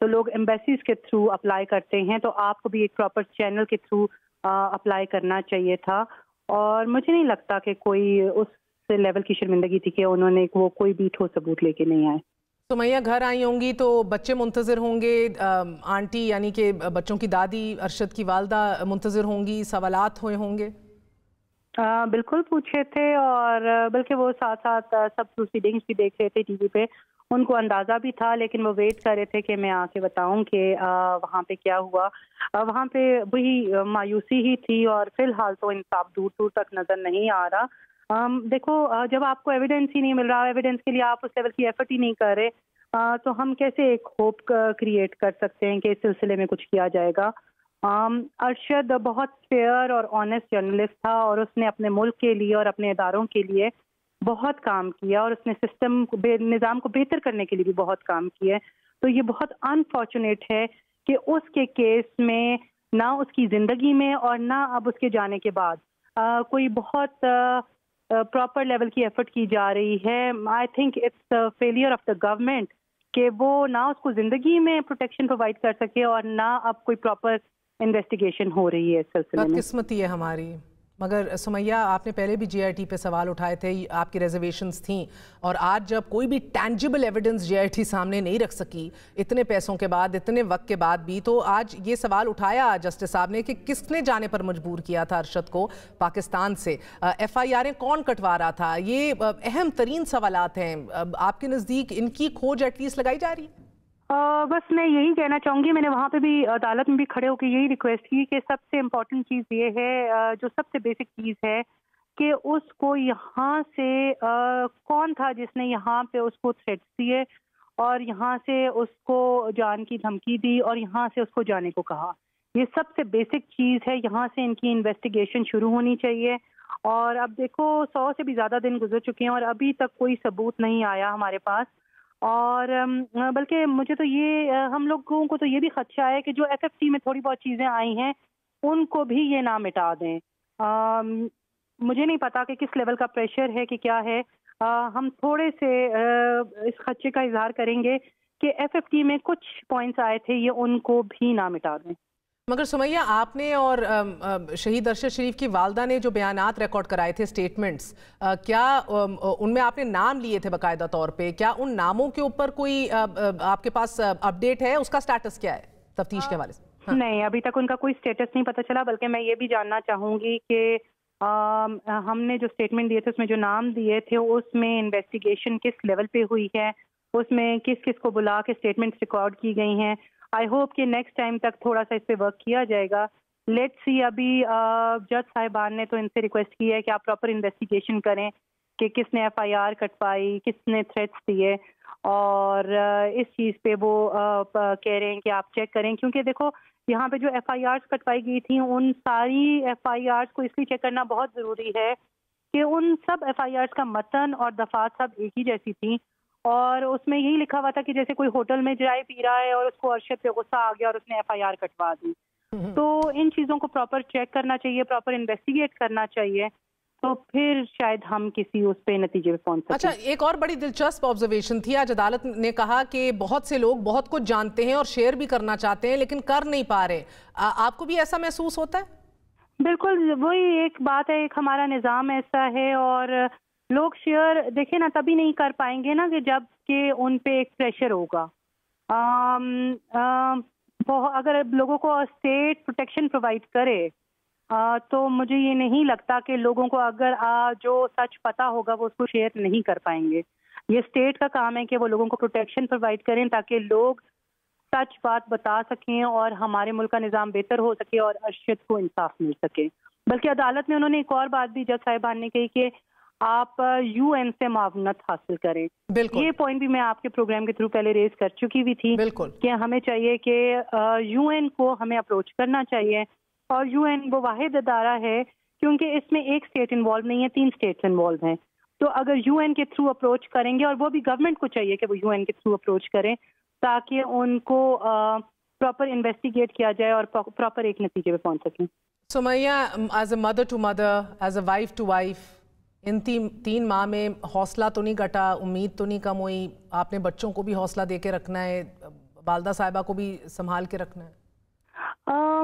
تو لوگ ایمبیسیز کے تھرو اپلائی کرتے ہیں، تو آپ کو بھی ایک پراپر چینل کے تھرو اپلائی کرنا چاہیے تھا. اور مجھے نہیں لگتا کہ کوئی اس لیول کی شرمندگی تھی کہ انہوں نے وہ کوئی بھی ٹھوس ثبوت لے کے نہیں آئے. سمیہ گھر آئی ہوں گی تو بچے منتظر ہوں گے، آنٹی یعنی کہ بچوں کی دادی ارشد کی والدہ منتظر ہوں گی، سوالات ہوئے ہوں گے؟ بالکل پوچھے تھے، اور بلکہ وہ ساتھ ساتھ سب پروسیڈنگز بھی دیکھ رہے تھے ٹی وی پہ. ان کو اندازہ بھی تھا، لیکن وہ ویٹ کر رہے تھے کہ میں آ کے بتاؤں کہ وہاں پہ کیا ہوا. وہاں پہ وہی مایوسی ہی تھی، اور فی الحال تو انصاف دور دور تک نظر نہیں آ رہا. دیکھو، جب آپ کو ایویڈنس ہی نہیں مل رہا، ایویڈنس کے لیے آپ اس لیول کی ایفرٹ ہی نہیں کر رہے، تو ہم کیسے ایک ہوپ کریٹ کر سکتے ہیں کہ اس سلسلے میں کچھ کیا جائے گا. ارشد بہت فیئر اور آنیسٹ جرنلسٹ تھا، اور اس نے اپنے ملک کے لیے اور اپنے اداروں کے لیے بہت کام کیا، اور اس نے نظام کو بہتر کرنے کے لیے بھی بہت کام کیا. تو یہ بہت انفارچونیٹ ہے کہ اس کے کیس میں نہ اس کی زندگی میں اور نہ اب اس کے جانے کے بعد کوئی بہت پراپر لیول کی ایفرٹ کی جا رہی ہے. I think it's failure of the government کہ وہ نہ اس کو زندگی میں پروٹیکشن پرووائڈ کر سکے، اور نہ اب کوئی پراپر انویسٹیگیشن ہو رہی ہے اس سلسلے میں. بدقسمتی ہے ہماری. مگر سمیہ، آپ نے پہلے بھی جے آئی ٹی پہ سوال اٹھائے تھے، آپ کی ریزرویشنز تھیں، اور آج جب کوئی بھی tangible evidence J I T سامنے نہیں رکھ سکی اتنے پیسوں کے بعد، اتنے وقت کے بعد بھی، تو آج یہ سوال اٹھایا جسٹس صاحب نے کہ کس نے جانے پر مجبور کیا تھا ارشد کو پاکستان سے، ایف آئی آریں کون کٹوا رہا تھا؟ یہ اہم ترین سوالات ہیں. آپ کے نزدیک ان کی کھوج ایٹ لیسٹ لگائی جا رہی ہے؟ بس میں یہی کہنا چاہوں گی، میں نے وہاں پہ بھی عدالت میں بھی کھڑے ہو کے یہی ریکویسٹ کی کہ سب سے امپورٹنٹ چیز یہ ہے، جو سب سے بیسک چیز ہے، کہ اس کو یہاں سے کون تھا جس نے یہاں پہ اس کو تھریٹس دیے، اور یہاں سے اس کو جان کی دھمکی دی، اور یہاں سے اس کو جانے کو کہا. یہ سب سے بیسک چیز ہے. یہاں سے ان کی انویسٹیگیشن شروع ہونی چاہیے. اور اب دیکھو 100 سے بھی زیادہ دن گزر چکے ہیں، اور ابھی تک کوئی ثبوت نہیں آیا ہمارے پاس. اور بلکہ مجھے تو یہ، ہم لوگوں کو تو یہ بھی خدشہ ہے کہ جو ایف ایف ٹی میں تھوڑی بہت چیزیں آئی ہیں ان کو بھی یہ نہ مٹا دیں. مجھے نہیں پتا کہ کس لیول کا پریشر ہے کہ کیا ہے. ہم تھوڑے سے اس خدشے کا اظہار کریں گے کہ ایف ایف ٹی میں کچھ پوائنٹس آئے تھے، یہ ان کو بھی نہ مٹا دیں. مگر سمیہ، آپ نے اور شہید ارشد شریف کی والدہ نے جو بیانات ریکارڈ کرائے تھے، سٹیٹمنٹس، کیا ان میں آپ نے نام لیے تھے باقاعدہ طور پہ؟ کیا ان ناموں کے اوپر کوئی آپ کے پاس اپڈیٹ ہے؟ اس کا سٹیٹس کیا ہے تفتیش کے حوالے سے؟ نہیں، ابھی تک ان کا کوئی سٹیٹس نہیں پتہ چلا. بلکہ میں یہ بھی جاننا چاہوں گی کہ ہم نے جو سٹیٹمنٹ دیے تھے، اس میں جو نام دیے تھے، اس میں انویسٹیگیشن کس لیول پہ ہوئی ہے، اس میں کس کس کو بلا کے سٹیٹمنٹس ریکارڈ کی گئی ہیں. آئی ہوپ کہ نیکسٹ ٹائم تک تھوڑا سا اس پہ ورک کیا جائے گا. Let see. ابھی جج صاحبان نے تو ان سے ریکویسٹ کی ہے کہ آپ پراپر انویسٹیگیشن کریں کہ کس نے ایف آئی آر کٹوائی، کس نے تھریٹس دیے، اور اس چیز پہ وہ کہہ رہے ہیں کہ آپ چیک کریں. کیونکہ دیکھو، یہاں پہ جو ایف آئی آرز کٹوائی گئی تھیں، ان ساری ایف آئی آرز کو اس لیے چیک کرنا بہت ضروری ہے کہ ان سب ایف آئی آرز کا متن اور دفعات سب ایک ہی جیسی تھیں. اور اس میں یہی لکھا ہوا تھا کہ جیسے کوئی ہوٹل میں چائے پی رہا ہے اور اس کو ارشد پہ غصہ آ گیا اور اس نے ایف آئی آر کٹوا دی. تو ان چیزوں کو پراپر چیک کرنا چاہیے، پراپر انویسٹیگیٹ کرنا چاہیے، تو پھر شاید ہم کسی اس پہ نتیجے پہ پہنچ سکیں. اچھا، ایک اور بڑی دلچسپ آبزرویشن تھی. آج عدالت نے کہا کہ بہت سے لوگ بہت کچھ جانتے ہیں اور شیئر بھی کرنا چاہتے ہیں لیکن کر نہیں پا رہے. آپ کو بھی ایسا محسوس ہوتا ہے؟ بالکل وہی ایک بات ہے، ایک ہمارا نظام ایسا ہے، اور لوگ شیئر دیکھیں نا تبھی نہیں کر پائیں گے نا کہ جب کہ ان پہ ایک پریشر ہوگا. اگر لوگوں کو اسٹیٹ پروٹیکشن پرووائڈ کرے تو مجھے یہ نہیں لگتا کہ لوگوں کو اگر جو سچ پتا ہوگا وہ اس کو شیئر نہیں کر پائیں گے. یہ اسٹیٹ کا کام ہے کہ وہ لوگوں کو پروٹیکشن پرووائڈ کریں تاکہ لوگ سچ بات بتا سکیں اور ہمارے ملک کا نظام بہتر ہو سکے اور ارشد کو انصاف مل سکے. بلکہ عدالت میں انہوں نے ایک اور بات بھی جج صاحبان نے کہی کہ آپ یو این سے معاونت حاصل کریں. یہ پوائنٹ بھی میں آپ کے پروگرام کے تھرو پہلے ریز کر چکی بھی تھی کہ ہمیں چاہیے کہ یو این کو ہمیں اپروچ کرنا چاہیے. اور یو این وہ واحد ادارہ ہے کیونکہ اس میں ایک اسٹیٹ انوالو نہیں ہے، 3 اسٹیٹس انوالو ہیں. تو اگر یو این کے تھرو اپروچ کریں گے، اور وہ بھی گورنمنٹ کو چاہیے کہ وہ یو این کے تھرو اپروچ کریں تاکہ ان کو پراپر انویسٹیگیٹ کیا جائے اور پراپر ایک نتیجے پہ پہنچ سکیں. Sumaiya, as a mother to mother, as a wife to wife, ان 3 ماہ میں حوصلہ تو نہیں گھٹا، امید تو نہیں کم ہوئی؟ آپ نے بچوں کو بھی حوصلہ دے کے رکھنا ہے، والدہ صاحبہ کو بھی سنبھال کے رکھنا ہے؟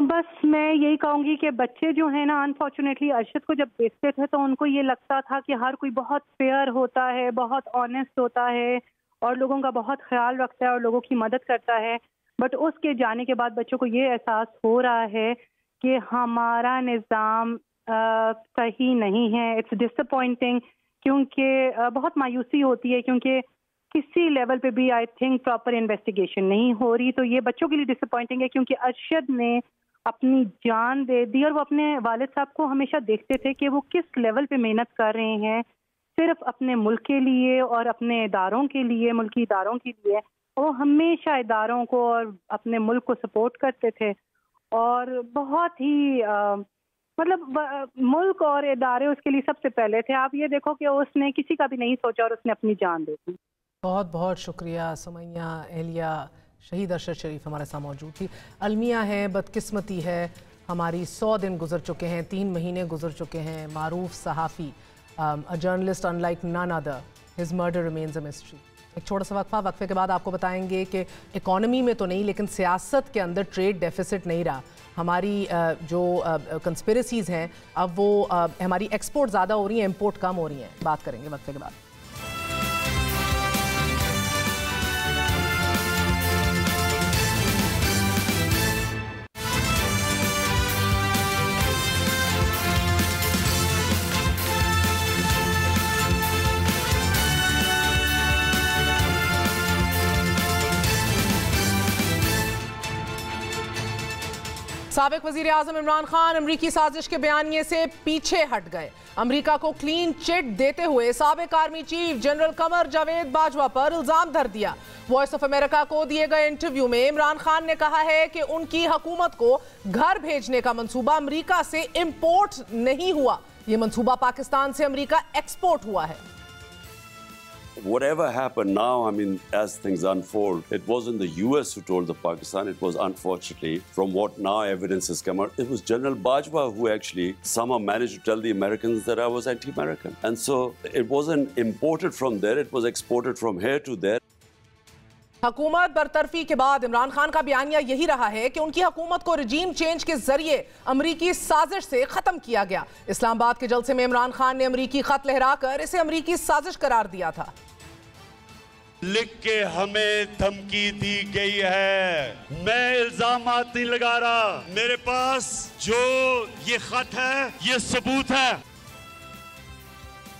بس میں یہی کہوں گی کہ بچے جو ہیں نا انفارچونیٹلی ارشد کو جب دیکھتے تھے تو ان کو یہ لگتا تھا کہ ہر کوئی بہت فیئر ہوتا ہے, بہت آنیسٹ ہوتا ہے اور لوگوں کا بہت خیال رکھتا ہے اور لوگوں کی مدد کرتا ہے. بٹ اس کے جانے کے بعد بچوں کو یہ احساس ہو رہا ہے کہ ہمارا نظام صحیح نہیں ہے. اٹس ڈس اپوائنٹنگ, کیونکہ بہت مایوسی ہوتی ہے کیونکہ کسی لیول پہ بھی آئی تھنک پراپر انویسٹیگیشن نہیں ہو رہی. تو یہ بچوں کے لیے ڈس اپوائنٹنگ ہے کیونکہ ارشد نے اپنی جان دے دی اور وہ اپنے والد صاحب کو ہمیشہ دیکھتے تھے کہ وہ کس لیول پہ محنت کر رہے ہیں صرف اپنے ملک کے لیے اور اپنے اداروں کے لیے, ملکی اداروں کے لیے. وہ ہمیشہ اداروں کو اور اپنے ملک کو سپورٹ کرتے تھے اور بہت ہی مطلب ملک اور ادارے اس کے لیے سب سے پہلے تھے. آپ یہ دیکھو کہ اس نے کسی کا بھی نہیں سوچا اور اس نے اپنی جان دے دی. بہت بہت شکریہ سمیہ. اہلیہ شہید ارشد شریف ہمارے ساتھ موجود تھی. المیہ ہے, بدقسمتی ہے ہماری, 100 دن گزر چکے ہیں, 3 مہینے گزر چکے ہیں. معروف صحافی, a journalist unlike none other, his murder remains a mystery. ایک چھوٹا سا وقفہ, وقفے کے بعد آپ کو بتائیں گے کہ اکانومی میں تو نہیں لیکن سیاست کے اندر ٹریڈ ڈیفیسٹ نہیں رہا. ہماری جو کنسپیرسیز ہیں اب وہ ہماری ایکسپورٹ زیادہ ہو رہی ہیں, امپورٹ کم ہو رہی ہیں. بات کریں گے وقفے کے بعد. سابق وزیر اعظم عمران خان امریکی سازش کے بیانیے سے پیچھے ہٹ گئے. امریکہ کو کلین چٹ دیتے ہوئے سابق army chief general Qamar Javed Bajwa پر الزام دھر دیا. وائس آف امریکہ کو دیے گئے انٹرویو میں عمران خان نے کہا ہے کہ ان کی حکومت کو گھر بھیجنے کا منصوبہ امریکہ سے امپورٹ نہیں ہوا, یہ منصوبہ پاکستان سے امریکہ ایکسپورٹ ہوا ہے. Whatever happened now, I mean, as things unfold, it wasn't the US who told the Pakistan. It was, unfortunately, from what now evidence has come out, it was General Bajwa who actually somehow managed to tell the Americans that I was anti-American. And so it wasn't imported from there, it was exported from here to there. حکومت برطرفی کے بعد عمران خان کا بیانیہ یہی رہا ہے کہ ان کی حکومت کو رجیم چینج کے ذریعے امریکی سازش سے ختم کیا گیا. اسلام آباد کے جلسے میں عمران خان نے امریکی خط لہرا کر اسے امریکی سازش قرار دیا تھا. لکھ کے ہمیں دھمکی دی گئی ہے, میں الزامات نہیں لگا رہا, میرے پاس جو یہ خط ہے یہ ثبوت ہے.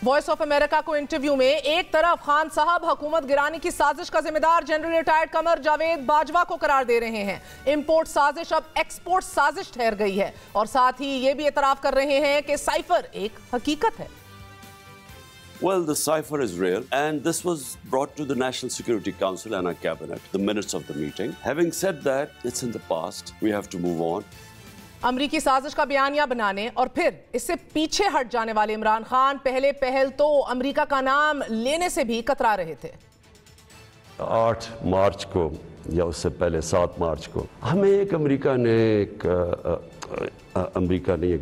وائس آف امریکہ کو انٹرویو میں ایک طرف خان صاحب حکومت گرانے کی سازش کا ذمہ دار جنرل ریٹائرڈ قمر جاوید باجوہ کو قرار دے رہے ہیں. امپورٹ سازش اب ایکسپورٹ سازش ٹھہر گئی ہے اور ساتھ ہی یہ بھی اعتراف کر رہے ہیں کہ سائفر ایک حقیقت ہے. Well, the cipher is real, and this was brought to the National Security Council and our cabinet, the minutes of the meeting. Having said that, it's in the past. We have to move on. امریکی سازش کا بیانیہ بنانے اور پھر اس سے پیچھے ہٹ جانے والے عمران خان پہل تو امریکہ کا نام لینے سے بھی کترا رہے تھے. 8 مارچ کو یا اس سے پہلے 7 مارچ کو ہمیں ایک امریکہ نے ایک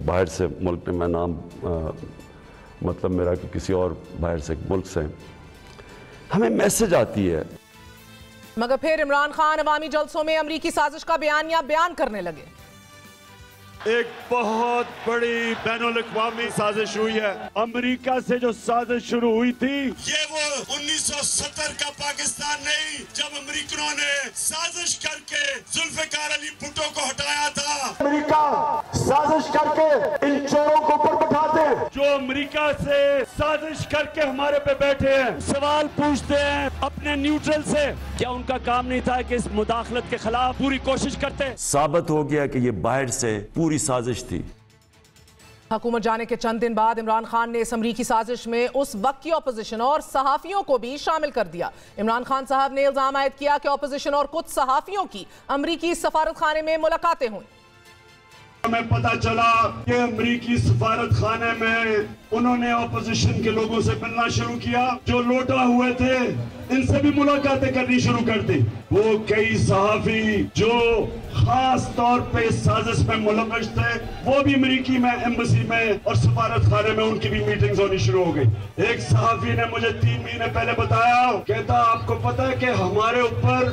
باہر سے ملک نے, میں نام مطلب میرا کہ کسی اور باہر سے ملک سے ہمیں میسج آتی ہے. مگر پھر عمران خان عوامی جلسوں میں امریکی سازش کا بیانیہ بیان کرنے لگے. ایک بہت بڑی بین الاقوامی سازش ہوئی ہے. امریکہ سے جو سازش شروع ہوئی تھی یہ وہ 1970 کا پاکستان نہیں جب امریکنوں نے سازش کر کے ذوالفقار علی بھٹو کو ہٹایا تھا. امریکہ سازش کر کے ان چوروں کو اوپر بٹھاتے ہیں جو امریکہ سے سازش کر کے ہمارے پہ بیٹھے ہیں. سوال پوچھتے ہیں اپنے نیوٹرل سے, کیا ان کا کام نہیں تھا کہ اس مداخلت کے خلاف پوری کوشش کرتے؟ ثابت ہو گیا کہ یہ باہر سے پوری سازش تھی. حکومت جانے کے چند دن بعد عمران خان نے اس امریکی سازش میں اس وقت کی اپوزیشن اور صحافیوں کو بھی شامل کر دیا. عمران خان صاحب نے الزام عائد کیا کہ اپوزیشن اور کچھ صحافیوں کی امریکی سفارت خانے میں ملاقاتیں ہوئیں. ہمیں پتا چلا کہ امریکی سفارت خانے میں انہوں نے اپوزیشن کے لوگوں سے ملنا شروع کیا, جو لوٹا ہوئے تھے ان سے بھی ملاقاتیں کرنی شروع کر دی. وہ کئی صحافی جو خاص طور پہ سازش میں ملوث تھے وہ بھی امریکی میں ایمبسی میں اور سفارت خانے میں ان کی بھی میٹنگز ہونی شروع ہو گئی. ایک صحافی نے مجھے 3 مہینے پہلے بتایا, کہتا آپ کو پتا ہے کہ ہمارے اوپر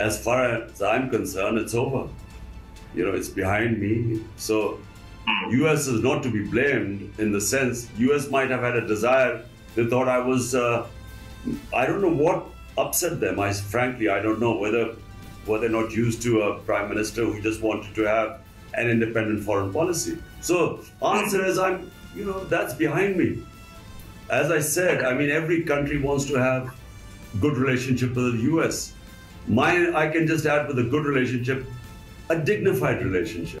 As far as I'm concerned, it's over. You know, it's behind me. So, US is not to be blamed in the sense US might have had a desire. They thought I was, I don't know what upset them. Frankly, I don't know whether were they not used to a prime minister who just wanted to have an independent foreign policy. So, answer is that's behind me. As I said, I mean, every country wants to have good relationship with the US. Mine, I can just add with a good relationship, a dignified relationship.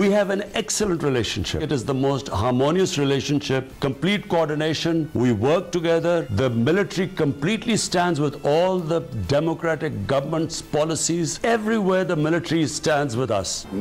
We have an excellent relationship. It is the most harmonious relationship, complete coordination. We work together. The military completely stands with all the democratic government's policies. Everywhere the military stands with us.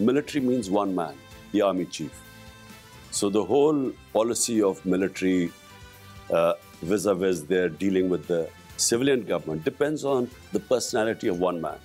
Military means one man, the army chief. So the whole policy of military vis-a-vis their dealing with the civilian government depends on the personality of one man.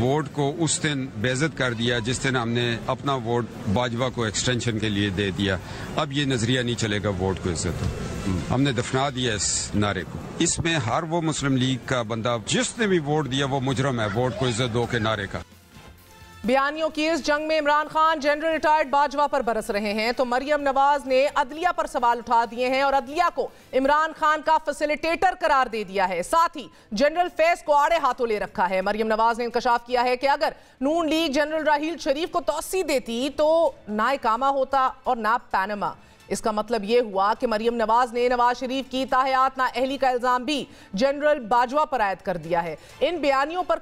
Vote کو اس دن بے عزت کر دیا جس دن ہم نے اپنا vote Bajwa کو ایکسٹینشن کے لیے دے دیا. اب یہ نظریہ نہیں چلے گا ووٹ کو عزت ہو. ہم نے دفنا دیا اس نعرے کو. اس میں ہر وہ مسلم لیگ کا بندہ جس نے بھی ووٹ دیا وہ مجرم ہے ووٹ کو عزت دو کے نعرے کا. بیانیوں کی اس جنگ میں عمران خان جنرل ریٹائرڈ باجوہ پر برس رہے ہیں تو مریم نواز نے عدلیہ پر سوال اٹھا دیے ہیں اور عدلیہ کو عمران خان کا فیسیلیٹیٹر قرار دے دیا ہے. ساتھ ہی جنرل فیض کو آڑے ہاتھوں لے رکھا ہے. مریم نواز نے انکشاف کیا ہے کہ اگر نون لیگ جنرل راحیل شریف کو توسیع دیتی تو نہ اقامہ ہوتا اور نہ پینما. اس کا مطلب یہ ہوا کہ مریم نواز نے نواز شریف کی تاحیات نااہلی کا الزام بھی جنرل باجوہ پر عائد کر دیا ہے. ان بیانیوں پر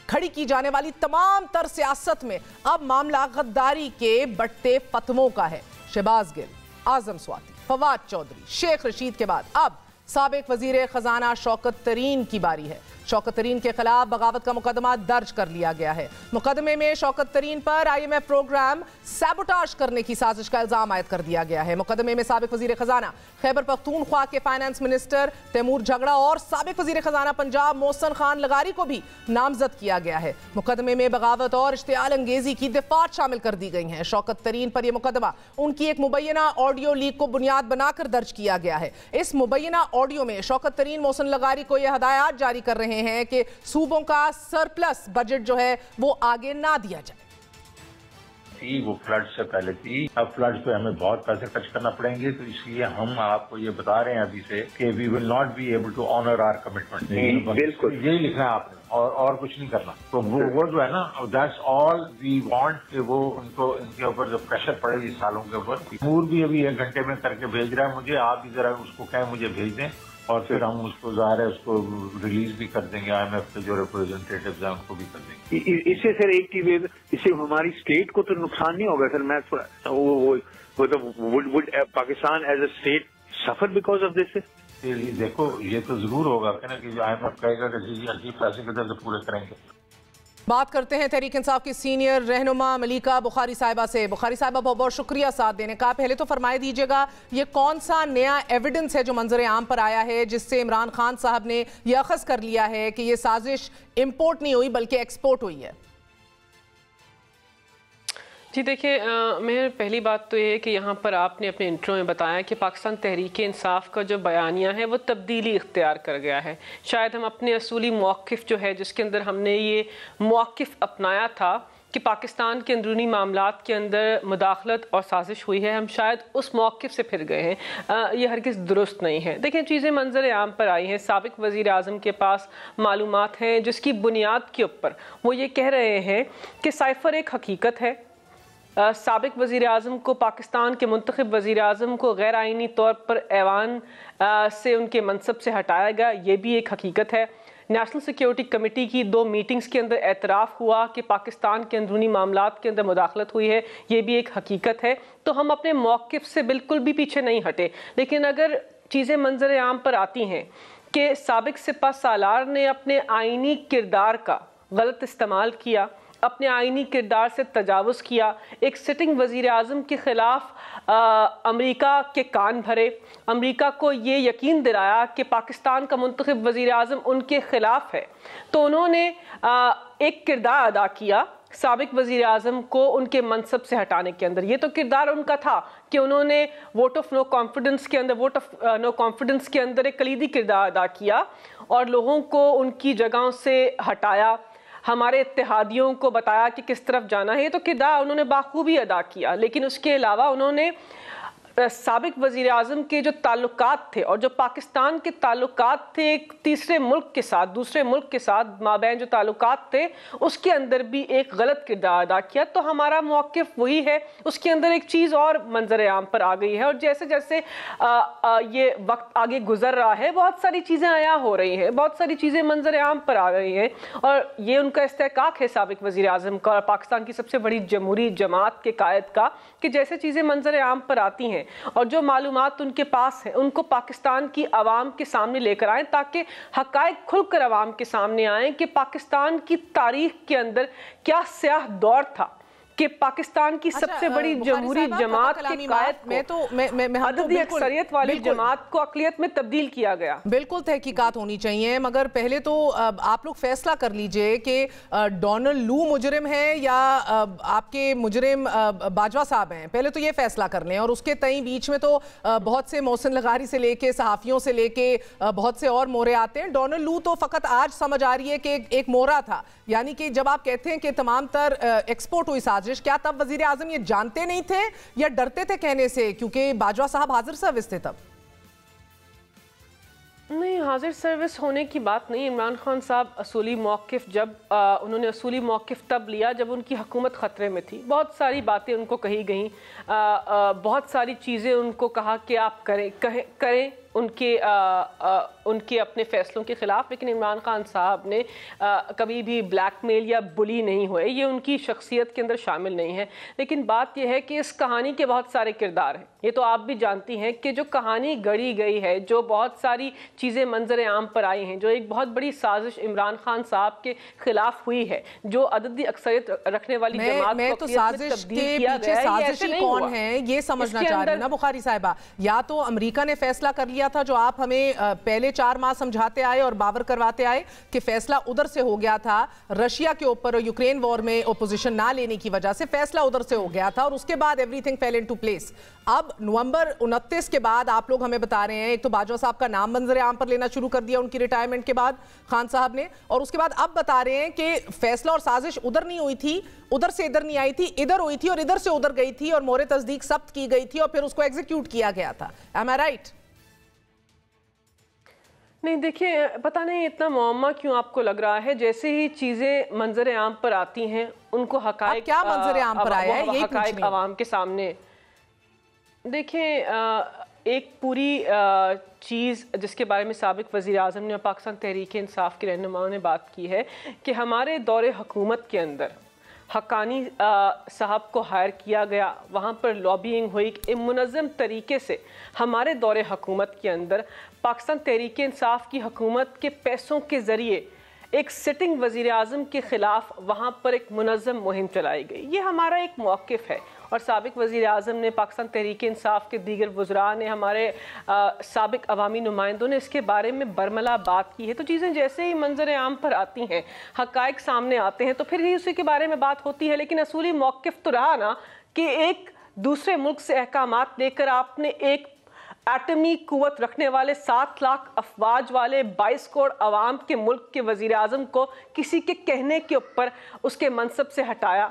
کھڑی کی جانے والی تمام تر سیاست میں اب معاملہ غداری کے بڑھتے فتووں کا ہے. شہباز گل، اعظم سواتی، فواد چودھری، شیخ رشید کے بعد اب سابق وزیر خزانہ شوکت ترین کی باری ہے. شوکت ترین کے خلاف بغاوت کا مقدمہ درج کر لیا گیا ہے. مقدمے میں شوکت ترین پر IMF پروگرام سیبوٹاج کرنے کی سازش کا الزام عائد کر دیا گیا ہے. مقدمے میں سابق وزیر خزانہ خیبر پختونخوا کے فائنانس منسٹر تیمور جھگڑا اور سابق وزیر خزانہ پنجاب محسن خان لغاری کو بھی نامزد کیا گیا ہے. مقدمے میں بغاوت اور اشتعال انگیزی کی دفعات شامل کر دی گئی ہیں. شوکت ترین پر یہ مقدمہ ان کی ایک مبینہ آڈیو لیک کو بنیاد بنا کر درج کیا گیا ہے. اس مبینہ آڈیو میں شوکت ترین محسن لغاری کو یہ ہدایات جاری کر رہے ہیں کہ صوبوں کا سرپلس بجٹ جو ہے وہ آگے نہ دیا جائے. وہ فلڈ سے پہلے تھی. اب فلڈ پہ ہمیں بہت پیسے خرچ کرنا پڑیں گے تو اس لیے ہم آپ کو یہ بتا رہے ہیں ابھی سے کہ we will not be able to honour our commitment. بالکل یہی لکھنا ہے آپ نے اور کچھ نہیں کرنا. تو وہ جو ہے نا دیٹس آل وی وانٹ کہ وہ ان کے اوپر جو پریشر پڑے اس سالوں کے اوپر. تیمور بھی ابھی 1 گھنٹے میں کر کے بھیج رہا ہے مجھے. آپ بھی ذرا اس کو کہیں مجھے بھیج دیں اور پھر ہم اس کو ظاہر ہے اس کو ریلیز بھی کر دیں گے. IMF کے جو ریپرزینٹیٹیوز ہیں ان کو بھی کر دیں گے. اس سے سر ایک چیز اس سے ہماری اسٹیٹ کو تو نقصان نہیں ہوگا سر. میں پاکستان ایز اے اسٹیٹ سفر بیکاز آف دس. دیکھو یہ تو ضرور ہوگا کہ نا کہ IMF کہے گا کہ جی عجیب پیسے کدھر سے پورے کریں گے. بات کرتے ہیں تحریک انصاف کی سینئر رہنما ملیکہ بخاری صاحبہ سے. بخاری صاحبہ بہت بہت شکریہ ساتھ دینے کا. پہلے تو فرمائے دیجئے گا یہ کون سا نیا ایویڈنس ہے جو منظر عام پر آیا ہے جس سے عمران خان صاحب نے یہ اخذ کر لیا ہے کہ یہ سازش امپورٹ نہیں ہوئی بلکہ ایکسپورٹ ہوئی ہے؟ جی دیکھیں مہر، پہلی بات تو یہ ہے کہ یہاں پر آپ نے اپنے انٹرو میں بتایا کہ پاکستان تحریک انصاف کا جو بیانیہ ہے وہ تبدیلی اختیار کر گیا ہے. شاید ہم اپنے اصولی موقف جو ہے جس کے اندر ہم نے یہ موقف اپنایا تھا کہ پاکستان کے اندرونی معاملات کے اندر مداخلت اور سازش ہوئی ہے، ہم شاید اس موقف سے پھر گئے ہیں. یہ ہرگز درست نہیں ہے. دیکھیں چیزیں منظر عام پر آئی ہیں. سابق وزیر اعظم کے پاس معلومات ہیں جس کی بنیاد کے اوپر وہ یہ کہہ رہے ہیں کہ سائفر ایک حقیقت ہے. سابق وزیر اعظم کو پاکستان کے منتخب وزیر اعظم کو غیر آئینی طور پر ایوان سے ان کے منصب سے ہٹایا گیا، یہ بھی ایک حقیقت ہے. نیشنل سیکیورٹی کمیٹی کی 2 میٹنگز کے اندر اعتراف ہوا کہ پاکستان کے اندرونی معاملات کے اندر مداخلت ہوئی ہے، یہ بھی ایک حقیقت ہے. تو ہم اپنے موقف سے بالکل بھی پیچھے نہیں ہٹے. لیکن اگر چیزیں منظر عام پر آتی ہیں کہ سابق سپہ سالار نے اپنے آئینی کردار کا غلط استعمال کیا، اپنے آئینی کردار سے تجاوز کیا، ایک سٹنگ وزیر اعظم کے خلاف امریکہ کے کان بھرے، امریکہ کو یہ یقین دلایا کہ پاکستان کا منتخب وزیر اعظم ان کے خلاف ہے، تو انہوں نے ایک کردار ادا کیا سابق وزیر اعظم کو ان کے منصب سے ہٹانے کے اندر. یہ تو کردار ان کا تھا کہ انہوں نے ووٹ آف نو کانفیڈنس کے اندر ایک کلیدی کردار ادا کیا اور لوگوں کو ان کی جگہوں سے ہٹایا، ہمارے اتحادیوں کو بتایا کہ کس طرف جانا ہے. یہ تو کردار انہوں نے بخوبی ادا کیا. لیکن اس کے علاوہ انہوں نے سابق وزیر اعظم کے جو تعلقات تھے اور جو پاکستان کے تعلقات تھے ایک تیسرے ملک کے ساتھ، دوسرے ملک کے ساتھ مابین جو تعلقات تھے، اس کے اندر بھی ایک غلط کردار ادا کیا. تو ہمارا موقف وہی ہے. اس کے اندر ایک چیز اور منظر عام پر آ گئی ہے اور جیسے جیسے یہ وقت آگے گزر رہا ہے بہت ساری چیزیں عیاں ہو رہی ہیں، بہت ساری چیزیں منظر عام پر آ گئی ہیں اور یہ ان کا استحقاق ہے سابق وزیر اعظم کا اور پاکستان کی سب سے بڑی جمہوری جماعت کے قائد کا کہ جیسے چیزیں منظر عام پر آتی ہیں اور جو معلومات ان کے پاس ہیں ان کو پاکستان کی عوام کے سامنے لے کر آئیں تاکہ حقائق کھل کر عوام کے سامنے آئیں کہ پاکستان کی تاریخ کے اندر کیا سیاہ دور تھا، کہ پاکستان کی سب سے بڑی جمہوری جماعت کے قائد کو عددی اکثریت والی جماعت کو اقلیت میں تبدیل کیا گیا. بالکل تحقیقات ہونی چاہیے، مگر پہلے تو آپ لوگ فیصلہ کر لیجئے کہ ڈونلڈ لو مجرم ہے یا آپ کے مجرم باجوہ صاحب ہیں. پہلے تو یہ فیصلہ کر لیں، اور اس کے تئیں بیچ میں تو بہت سے محسن لغاری سے لے کے صحافیوں سے لے کے بہت سے اور مورے آتے ہیں. ڈونلڈ لو تو فقط آج سمجھ آ رہی ہے کہ ایک مورا تھا. یعنی کہ جب آپ کہتے ہیں کہ تمام تر ایکسپورٹ ہوئی سازش، کیا تب وزیر اعظم یہ جانتے نہیں تھے یا ڈرتے تھے کہنے سے کیونکہ باجوہ صاحب حاضر سروس تھے؟ تب نہیں، حاضر سروس ہونے کی بات نہیں. عمران خان صاحب اصولی موقف جب انہوں نے اصولی موقف تب لیا جب ان کی حکومت خطرے میں تھی. بہت ساری باتیں ان کو کہی گئیں، بہت ساری چیزیں ان کو کہا کہ آپ کریں ان کے اپنے فیصلوں کے خلاف. لیکن عمران خان صاحب نے کبھی بھی بلیک میل یا بلی نہیں ہوئے، یہ ان کی شخصیت کے اندر شامل نہیں ہے. لیکن بات یہ ہے کہ اس کہانی کے بہت سارے کردار ہیں. یہ تو آپ بھی جانتی ہیں کہ جو کہانی گڑھی گئی ہے، جو بہت ساری چیزیں منظر عام پر آئی ہیں، جو ایک بہت بڑی سازش عمران خان صاحب کے خلاف ہوئی ہے، جو عددی اکثریت رکھنے والی جماعت کو تبدیل کیا گیا ہے، یہ ایسے نہیں ہوا. کون ہے یہ سمجھنا چاہ رہی نا بخاری صاحبہ. یا تو امریکہ نے فیصلہ کر لیا تھا جو آپ ہمیں پہلے 4 ماہ سمجھاتے آئے اور باور کرواتے آئے کہ فیصلہ ادھر سے ہو گیا تھا، رشیا کے اوپر اور یوکرین وار میں اپوزیشن نہ لینے کی وجہ سے فیصلہ ادھر سے ہو گیا تھا، اور اس کے بعد ایوری تھنگ فیل انٹو پلیس. اب نومبر 29 کے بعد آپ لوگ ہمیں بتا رہے ہیں، ایک تو باجوہ صاحب کا نام منظر عام پر لینا شروع کر دیا ان کی ریٹائرمنٹ کے بعد خان صاحب نے، اور اس کے بعد اب بتا رہے ہیں کہ فیصلہ اور سازش ادھر نہیں ہوئی تھی، ادھر سے ادھر نہیں آئی تھی، ادھر ہوئی تھی اور ادھر سے ادھر گئی تھی، اور مورِ تصدیق ثبت کی گئی تھی اور پھر اس کو ایگزیکیوٹ کیا گیا تھا. Am I right؟ نہیں دیکھیں، پتہ نہیں اتنا معمہ کیوں آپ کو لگ رہا ہے. جیسے ہی چیزیں منظر عام پر آتی ہیں ان کو حقائق کیا منظر عام پر آیا ہے، حقائق عوام کے سامنے. دیکھیں، ایک پوری چیز جس کے بارے میں سابق وزیر اعظم نے اور پاکستان تحریک انصاف کے رہنماؤں نے بات کی ہے کہ ہمارے دور حکومت کے اندر حقانی صاحب کو ہائر کیا گیا، وہاں پر لابینگ ہوئی منظم طریقے سے. ہمارے دور حکومت کے اندر پاکستان تحریک انصاف کی حکومت کے پیسوں کے ذریعے ایک سٹنگ وزیر اعظم کے خلاف وہاں پر ایک منظم مہم چلائی گئی. یہ ہمارا ایک موقف ہے، اور سابق وزیر اعظم نے، پاکستان تحریک انصاف کے دیگر وزراء نے، ہمارے سابق عوامی نمائندوں نے اس کے بارے میں برملا بات کی ہے. تو چیزیں جیسے ہی منظر عام پر آتی ہیں، حقائق سامنے آتے ہیں، تو پھر ہی اسی کے بارے میں بات ہوتی ہے. لیکن اصولی موقف تو رہا نا کہ ایک دوسرے ملک سے احکامات لے کر آپ نے ایک ایٹمی قوت رکھنے والے 7 لاکھ افواج والے 22 کروڑ عوام کے ملک کے وزیر اعظم کو کسی کے کہنے کے اوپر اس کے منصب سے ہٹایا.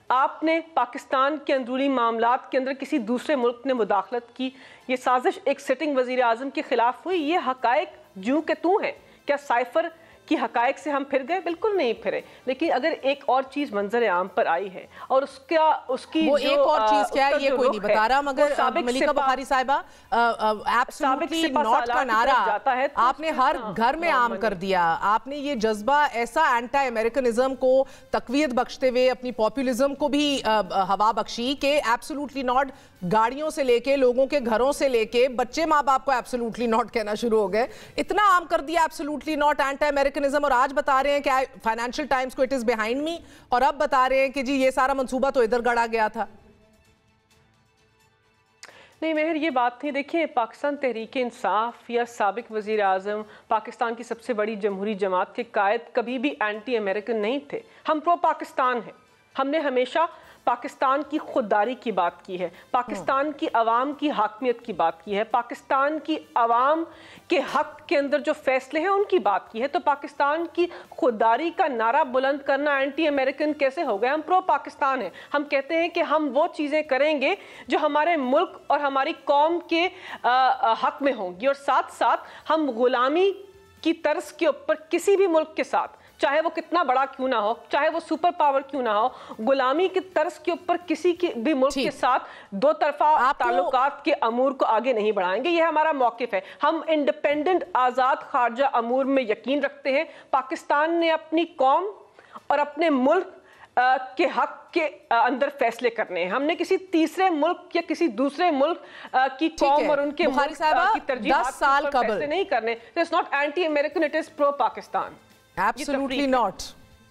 آپ نے پاکستان کے اندرونی معاملات کے اندر کسی دوسرے ملک نے مداخلت کی. یہ سازش ایک سٹنگ وزیر اعظم کے خلاف ہوئی. یہ حقائق جوں کہ توں ہیں. کیا سائفر کی حقائق سے ہم پھر گئے؟ بالکل نہیں پھرے. لیکن اگر ایک اور چیز منظر عام پر آئی ہے اور اس کی وہ ایک اور چیز کیا ہے یہ کوئی نہیں بتا رہا، مگر ملیکہ بخاری صاحبہ ایبسولوٹلی ناٹ کا نعرہ آپ نے ہر گھر میں عام کر دیا. آپ نے یہ جذبہ ایسا اینٹی امریکنزم کو تقویت بخشتے ہوئے اپنی پاپولزم کو بھی ہوا بخشی کہ ایبسولوٹلی ناٹ گاڑیوں سے لے کے لوگوں کے گھروں سے لے کے بچے ماں باپ کو ایبسولوٹلی ناٹ کہنا شروع ہو گئے. اتنا عام کر دیا ایبسولوٹلی ناٹ اینٹی امریکنزم، اور آج بتا رہے ہیں کہ فائنینشل ٹائمز کو اٹ از بیہائنڈ می، اور اب بتا رہے ہیں کہ جی یہ سارا منصوبہ تو ادھر گڑا گیا تھا. نہیں مہر، یہ بات نہیں. دیکھیں، پاکستان تحریک انصاف یا سابق وزیر اعظم، پاکستان کی سب سے بڑی جمہوری جماعت کے قائد کبھی بھی اینٹی امریکن نہیں تھے. ہم پرو پاکستان ہیں. ہم نے ہمیشہ پاکستان کی خودداری کی بات کی ہے، پاکستان کی عوام کی حاکمیت کی بات کی ہے، پاکستان کی عوام کے حق کے اندر جو فیصلے ہیں ان کی بات کی ہے. تو پاکستان کی خودداری کا نعرہ بلند کرنا اینٹی امریکن کیسے ہو گیا؟ ہم پرو پاکستان ہیں. ہم کہتے ہیں کہ ہم وہ چیزیں کریں گے جو ہمارے ملک اور ہماری قوم کے حق میں ہوں گی، اور ساتھ ساتھ ہم غلامی کی طرز کے اوپر کسی بھی ملک کے ساتھ، چاہے وہ کتنا بڑا کیوں نہ ہو، چاہے وہ سپر پاور کیوں نہ ہو، غلامی کی طرز کے اوپر کسی بھی ملک کے ساتھ دو طرفہ تعلقات کے امور کو آگے نہیں بڑھائیں گے. یہ ہمارا موقف ہے. ہم انڈیپینڈنٹ آزاد خارجہ امور میں یقین رکھتے ہیں. پاکستان نے اپنی قوم اور اپنے ملک کے حق کے اندر فیصلے کرنے ہیں. ہم نے کسی تیسرے ملک یا کسی دوسرے ملک کی قوم اور ان کے ملک کی ترجیحات پر فیصلے نہیں کرنے. It's not anti-American, it is pro-Pakistan. Absolutely not.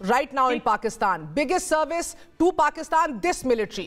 right now in Pakistan, biggest service to Pakistan, this military।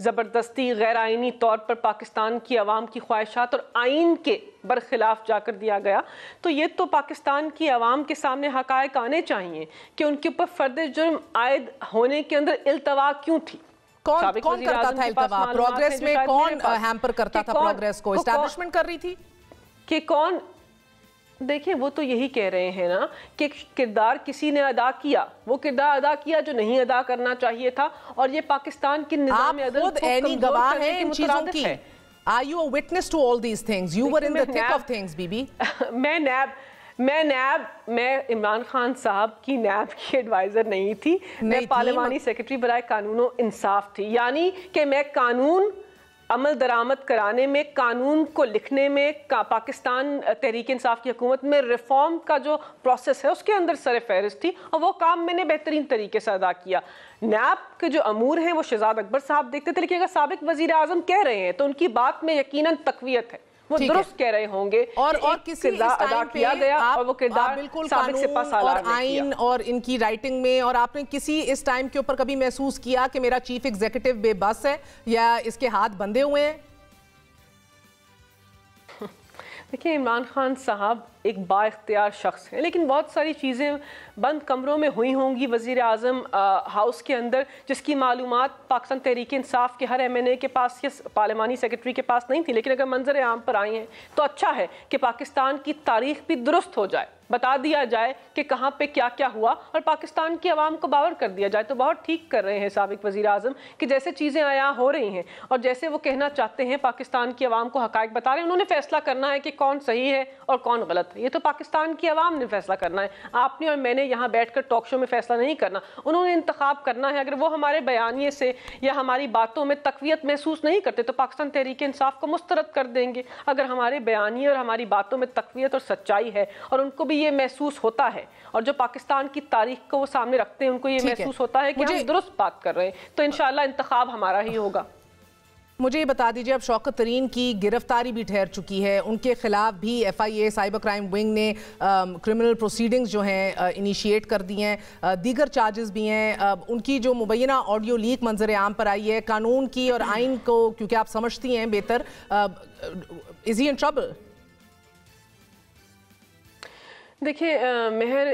زبردستی غیر آئینی طور پر پاکستان کی عوام کی خواہشات اور آئین کے برخلاف جا کر دیا گیا، تو یہ تو پاکستان کی عوام کے سامنے حقائق آنے چاہیے کہ ان کے اوپر فرد جرم عائد ہونے کے اندر التوا کیوں تھی۔ کون کرتا تھا التوا؟ پروگریس میں کون ہیمپر کرتا تھا پروگریس کو؟ اسٹیبلشمنٹ کر رہی تھی کہ کون؟ دیکھیں وہ تو یہی کہہ رہے ہیں نا کہ کردار کسی نے ادا کیا، وہ کردار ادا کیا جو نہیں ادا کرنا چاہیے تھا، اور یہ پاکستان کی نظام عدل کو کمزور کرنے کے مترادف ہے۔ Are you a witness to all these things? You were in the thick of things, بی بی۔ میں عمران خان صاحب کی نیب کی ایڈوائزر نہیں تھی، میں پارلیمانی سیکرٹری برائے قانون و انصاف تھی، یعنی کہ میں قانون عمل درآمد کرانے میں، قانون کو لکھنے میں، پاکستان تحریک انصاف کی حکومت میں ریفارم کا جو پروسیس ہے اس کے اندر سر فہرست تھی، اور وہ کام میں نے بہترین طریقے سے ادا کیا۔ نیب کے جو امور ہیں وہ شہزاد اکبر صاحب دیکھتے تھے، لیکن اگر سابق وزیر اعظم کہہ رہے ہیں تو ان کی بات میں یقیناً تقویت ہے، وہ درست کہہ رہے ہوں گے، اور کسی ادا کیا گیا اور وہ کردار سابق سپاہ سالار نے کیا۔ آئین اور ان کی رائٹنگ میں، اور آپ نے کسی اس ٹائم کے اوپر کبھی محسوس کیا کہ میرا چیف ایگزیکٹو بے بس ہے یا اس کے ہاتھ بندھے ہوئے ہیں؟ دیکھیں عمران خان صاحب ایک با اختیار شخص ہیں، لیکن بہت ساری چیزیں بند کمروں میں ہوئی ہوں گی وزیر اعظم ہاؤس کے اندر جس کی معلومات پاکستان تحریک انصاف کے ہر ایم این اے کے پاس یا پارلیمانی سیکرٹری کے پاس نہیں تھی، لیکن اگر منظر عام پر آئی ہیں تو اچھا ہے کہ پاکستان کی تاریخ بھی درست ہو جائے، بتا دیا جائے کہ کہاں پہ کیا کیا ہوا، اور پاکستان کی عوام کو باور کر دیا جائے۔ تو بہت ٹھیک کر رہے ہیں سابق وزیر اعظم کہ جیسے چیزیں عیاں ہو رہی ہیں اور جیسے وہ کہنا چاہتے ہیں پاکستان کی عوام کو حقائق بتا رہے ہیں، انہوں نے فیصلہ کرنا ہے کہ کون صحیح ہے اور کون غلط ہے، یہ تو پاکستان کی عوام نے فیصلہ کرنا ہے۔ آپ نے اور میں نے یہاں بیٹھ کر ٹاک شو میں فیصلہ نہیں کرنا، انہوں نے انتخاب کرنا ہے۔ اگر وہ ہمارے بیانیے سے یا ہماری باتوں میں تقویت محسوس نہیں کرتے تو پاکستان تحریک انصاف کو مسترد کر دیں گے۔ اگر ہمارے بیانیے اور ہماری باتوں میں تقویت اور سچائی ہے اور ان کو بھی یہ محسوس ہوتا ہے، اور جو پاکستان کی تاریخ کو وہ سامنے رکھتے ہیں ان کو یہ محسوس ہوتا ہے کہ ہم درست بات کر رہے ہیں، تو انشاءاللہ انتخاب ہمارا ہی ہوگا۔ مجھے یہ بتا دیجئے، اب شوکت ترین کی گرفتاری بھی ٹھہر چکی ہے، ان کے خلاف بھی F I A cyber crime wing نے کرمنل پروسیڈنگز جو ہیں انیشیٹ کر دی ہیں، دیگر چارجز بھی ہیں۔ ان کی جو مبینہ آڈیو لیک منظر عام پر آئی ہے، قانون کی اور آئین کو کیونکہ آپ سمجھتی ہیں بہتر، از ہی ان ٹربل؟ دیکھیں مہر،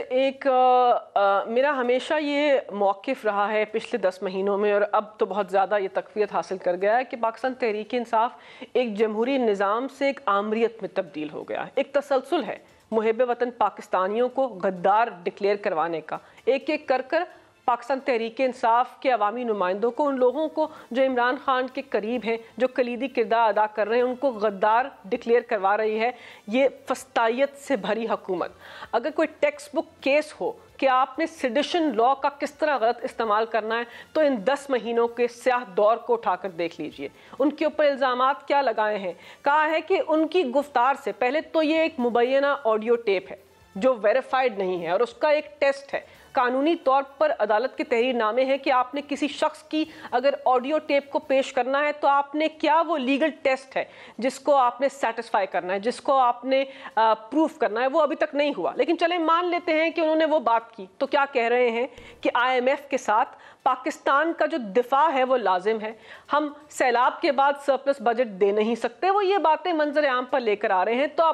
میرا ہمیشہ یہ موقف رہا ہے پچھلے 10 مہینوں میں، اور اب تو بہت زیادہ یہ تقویت حاصل کر گیا ہے کہ پاکستان تحریک انصاف ایک جمہوری نظام سے ایک آمریت میں تبدیل ہو گیا ہے۔ ایک تسلسل ہے محب وطن پاکستانیوں کو غدار ڈکلیئر کروانے کا، ایک ایک کر کر پاکستان تحریک انصاف کے عوامی نمائندوں کو، ان لوگوں کو جو عمران خان کے قریب ہیں، جو کلیدی کردار ادا کر رہے ہیں، ان کو غدار ڈکلیئر کروا رہی ہے یہ فسطائیت سے بھری حکومت۔ اگر کوئی ٹیکسٹ بک کیس ہو کہ آپ نے سیڈیشن لا کا کس طرح غلط استعمال کرنا ہے، تو ان 10 مہینوں کے سیاہ دور کو اٹھا کر دیکھ لیجئے، ان کے اوپر الزامات کیا لگائے ہیں۔ کہا ہے کہ ان کی گفتار سے پہلے تو یہ ایک مبینہ آڈیو ٹیپ ہے جو ویریفائڈ نہیں ہے، اور اس کا ایک ٹیسٹ ہے، قانونی طور پر عدالت کے تحریر نامے ہیں کہ آپ نے کسی شخص کی اگر آڈیو ٹیپ کو پیش کرنا ہے تو آپ نے کیا وہ لیگل ٹیسٹ ہے جس کو آپ نے سیٹسفائی کرنا ہے، جس کو آپ نے پروف کرنا ہے، وہ ابھی تک نہیں ہوا۔ لیکن چلیں مان لیتے ہیں کہ انہوں نے وہ بات کی، تو کیا کہہ رہے ہیں کہ آئی ایم ایف کے ساتھ پاکستان کا جو دفاع ہے وہ لازم ہے، ہم سیلاب کے بعد سرپلس بجٹ دے نہیں سکتے، وہ یہ باتیں منظر عام پر لے کر آ رہے ہیں۔ تو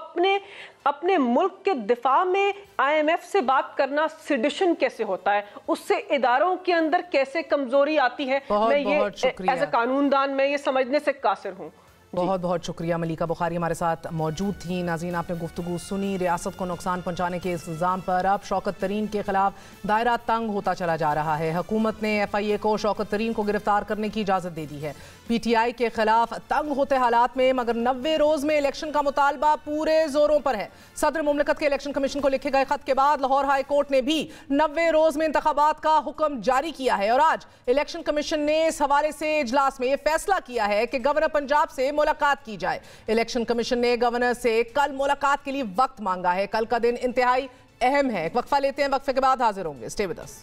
اپنے ملک کے دفاع میں آئی ایم ایف سے بات کرنا سیڈیشن کیسے ہوتا ہے، اس سے اداروں کے اندر کیسے کمزوری آتی ہے، میں یہ ایز اے قانون دان میں یہ سمجھنے سے قاصر ہوں۔ بہت بہت شکریہ۔ ملیکہ بخاری ہمارے ساتھ موجود تھیں۔ ناظرین، آپ نے گفتگو سنی ریاست کو نقصان پہنچانے کے الزام پر اب شوکت ترین کے خلاف دائرہ تنگ ہوتا چلا جا رہا ہے۔ حکومت نے ایف آئی اے کو شوکت ترین کو گرفتار کرنے کی اجازت دے دی ہے۔ پی ٹی آئی کے خلاف تنگ ہوتے حالات میں مگر 90 روز میں الیکشن کا مطالبہ پورے زوروں پر ہے۔ صدر مملکت کے الیکشن کمیشن کو لکھے گئے خط کے بعد لاہور ہائی کورٹ نے بھی 90 روز میں انتخابات کا حکم جاری کیا ہے، اور آج الیکشن کمیشن نے اس حوالے سے اجلاس میں یہ فیصلہ کیا ہے کہ گورنر پنجاب سے ملاقات کی جائے۔ الیکشن کمیشن نے گورنر سے کل ملاقات کے لیے وقت مانگا ہے۔ کل کا دن انتہائی اہم ہے۔ ایک وقفہ لیتے ہیں، وقفے کے بعد حاضر ہوں گے۔ Stay with us.